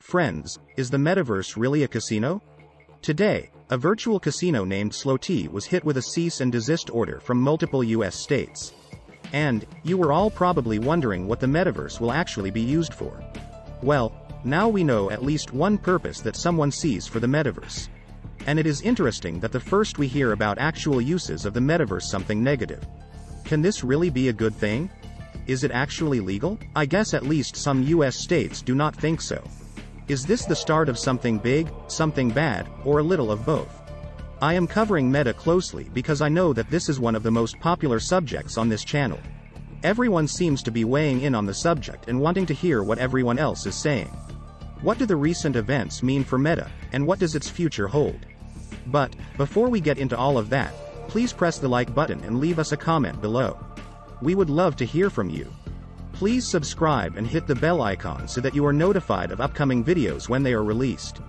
Friends, is the metaverse really a casino? Today, a virtual casino named Sloty was hit with a cease and desist order from multiple US states. And, you were all probably wondering what the metaverse will actually be used for. Well, now we know at least one purpose that someone sees for the metaverse. And it is interesting that the first we hear about actual uses of the metaverse something negative. Can this really be a good thing? Is it actually legal? I guess at least some US states do not think so. Is this the start of something big, something bad, or a little of both? I am covering Meta closely because I know that this is one of the most popular subjects on this channel. Everyone seems to be weighing in on the subject and wanting to hear what everyone else is saying. What do the recent events mean for Meta, and what does its future hold? But, before we get into all of that, please press the like button and leave us a comment below. We would love to hear from you. Please subscribe and hit the bell icon so that you are notified of upcoming videos when they are released.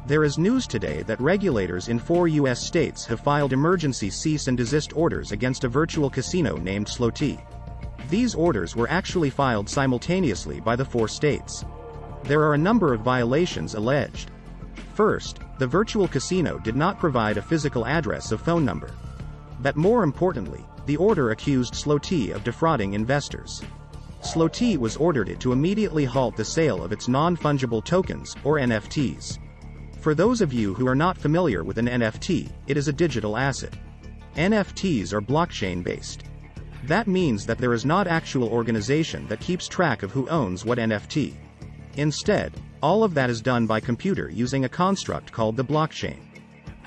There is news today that regulators in 4 US states have filed emergency cease and desist orders against a virtual casino named Sloty. These orders were actually filed simultaneously by the 4 states. There are a number of violations alleged. First, the virtual casino did not provide a physical address or phone number. But more importantly, the order accused Sloty of defrauding investors. Sloty was ordered to immediately halt the sale of its non-fungible tokens, or NFTs. For those of you who are not familiar with an NFT, it is a digital asset. NFTs are blockchain-based. That means that there is not actual organization that keeps track of who owns what NFT. Instead, all of that is done by computer using a construct called the blockchain.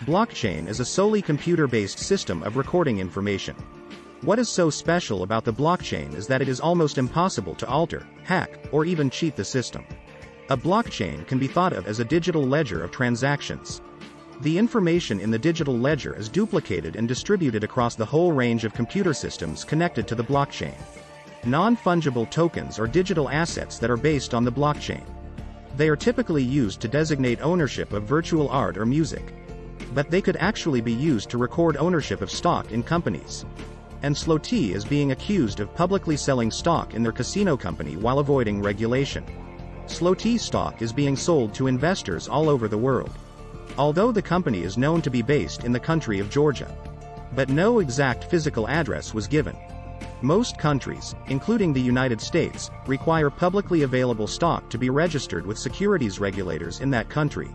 Blockchain is a solely computer-based system of recording information. What is so special about the blockchain is that it is almost impossible to alter, hack, or even cheat the system. A blockchain can be thought of as a digital ledger of transactions. The information in the digital ledger is duplicated and distributed across the whole range of computer systems connected to the blockchain. Non-fungible tokens are digital assets that are based on the blockchain. They are typically used to designate ownership of virtual art or music. But they could actually be used to record ownership of stock in companies. And Sloty is being accused of publicly selling stock in their casino company while avoiding regulation. Sloty stock is being sold to investors all over the world. Although the company is known to be based in the country of Georgia. But no exact physical address was given. Most countries, including the United States, require publicly available stock to be registered with securities regulators in that country.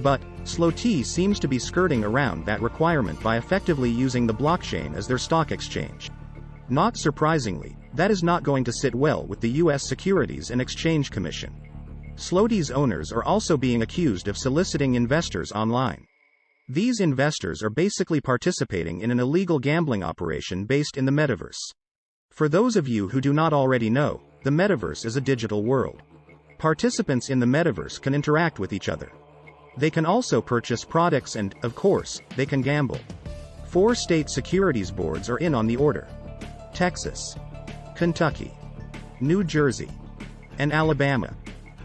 But, Sloty seems to be skirting around that requirement by effectively using the blockchain as their stock exchange. Not surprisingly, that is not going to sit well with the US Securities and Exchange Commission. Sloty's owners are also being accused of soliciting investors online. These investors are basically participating in an illegal gambling operation based in the metaverse. For those of you who do not already know, the metaverse is a digital world. Participants in the metaverse can interact with each other. They can also purchase products and, of course, they can gamble. 4 state securities boards are in on the order. Texas, Kentucky, New Jersey, and Alabama.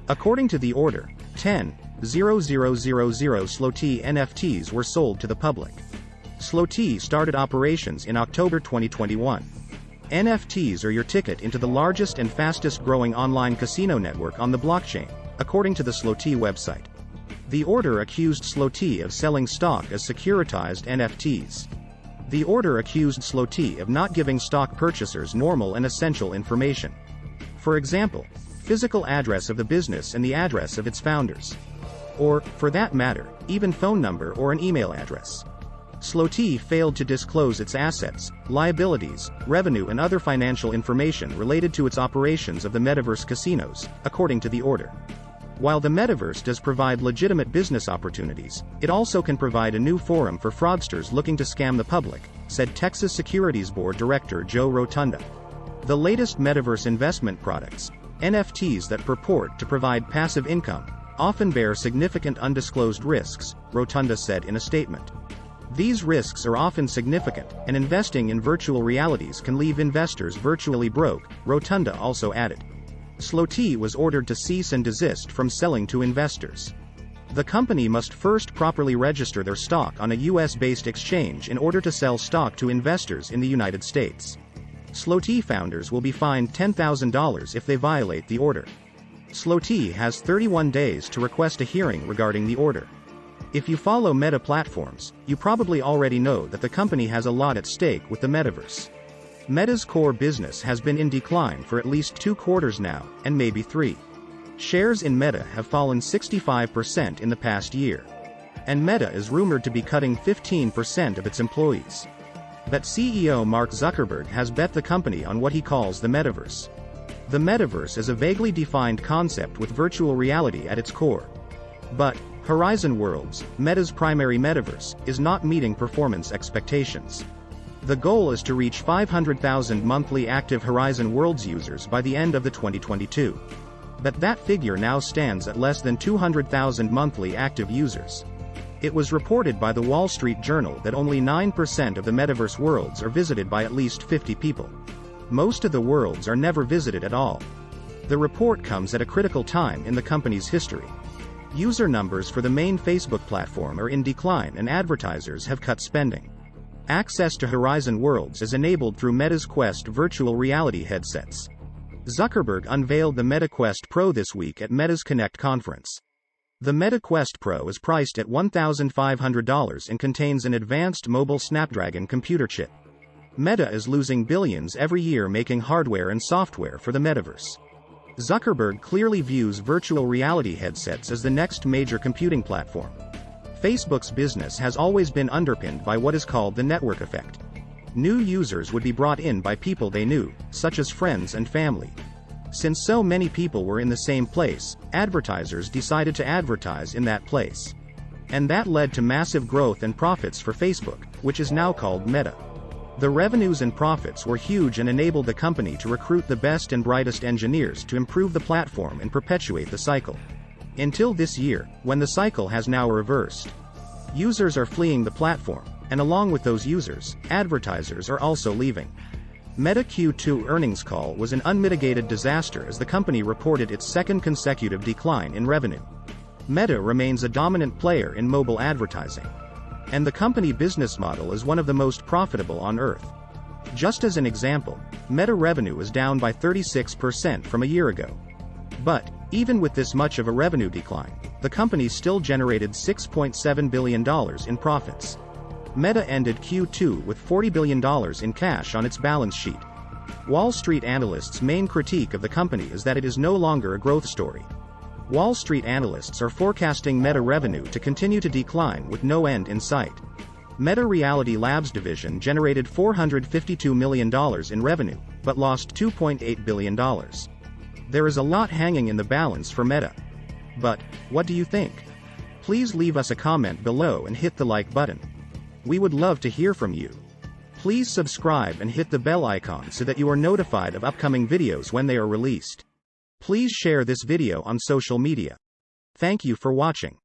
According to the order, 10,000 Sloty NFTs were sold to the public. Sloty started operations in October 2021. NFTs are your ticket into the largest and fastest growing online casino network on the blockchain, according to the Sloty website. The order accused Sloty of selling stock as securitized NFTs. The order accused Sloty of not giving stock purchasers normal and essential information. For example, physical address of the business and the address of its founders. Or, for that matter, even phone number or an email address. Sloty failed to disclose its assets, liabilities, revenue and other financial information related to its operations of the metaverse casinos, according to the order. While the metaverse does provide legitimate business opportunities, it also can provide a new forum for fraudsters looking to scam the public, said Texas Securities Board Director Joe Rotunda. The latest metaverse investment products, NFTs that purport to provide passive income, often bear significant undisclosed risks, Rotunda said in a statement. These risks are often significant, and investing in virtual realities can leave investors virtually broke, Rotunda also added. Sloty was ordered to cease and desist from selling to investors. The company must first properly register their stock on a US-based exchange in order to sell stock to investors in the United States. Sloty founders will be fined $10,000 if they violate the order. Slow T has 31 days to request a hearing regarding the order. If you follow Meta platforms, you probably already know that the company has a lot at stake with the metaverse. Meta's core business has been in decline for at least 2 quarters now, and maybe 3. Shares in Meta have fallen 65% in the past year. And Meta is rumored to be cutting 15% of its employees. But CEO Mark Zuckerberg has bet the company on what he calls the metaverse. The metaverse is a vaguely defined concept with virtual reality at its core. But Horizon Worlds, Meta's primary metaverse, is not meeting performance expectations. The goal is to reach 500,000 monthly active Horizon Worlds users by the end of the 2022. But that figure now stands at less than 200,000 monthly active users. It was reported by the Wall Street Journal that only 9% of the metaverse worlds are visited by at least 50 people. Most of the worlds are never visited at all. The report comes at a critical time in the company's history. User numbers for the main Facebook platform are in decline and advertisers have cut spending. Access to Horizon Worlds is enabled through Meta's Quest virtual reality headsets. Zuckerberg unveiled the Meta Quest Pro this week at Meta's Connect conference. The Meta Quest Pro is priced at $1,500 and contains an advanced mobile Snapdragon computer chip. Meta is losing billions every year making hardware and software for the metaverse. Zuckerberg clearly views virtual reality headsets as the next major computing platform. Facebook's business has always been underpinned by what is called the network effect. New users would be brought in by people they knew, such as friends and family. Since so many people were in the same place, advertisers decided to advertise in that place. And that led to massive growth and profits for Facebook, which is now called Meta. The revenues and profits were huge and enabled the company to recruit the best and brightest engineers to improve the platform and perpetuate the cycle. Until this year, when the cycle has now reversed. Users are fleeing the platform, and along with those users, advertisers are also leaving. Meta Q2 earnings call was an unmitigated disaster as the company reported its second consecutive decline in revenue. Meta remains a dominant player in mobile advertising. And the company business model is one of the most profitable on earth. Just as an example, Meta revenue is down by 36% from a year ago. But, even with this much of a revenue decline, the company still generated $6.7 billion in profits. Meta ended Q2 with $40 billion in cash on its balance sheet. Wall Street analysts' main critique of the company is that it is no longer a growth story. Wall Street analysts are forecasting Meta revenue to continue to decline with no end in sight. Meta Reality Labs division generated $452 million in revenue, but lost $2.8 billion. There is a lot hanging in the balance for Meta. But, what do you think? Please leave us a comment below and hit the like button. We would love to hear from you. Please subscribe and hit the bell icon so that you are notified of upcoming videos when they are released. Please share this video on social media. Thank you for watching.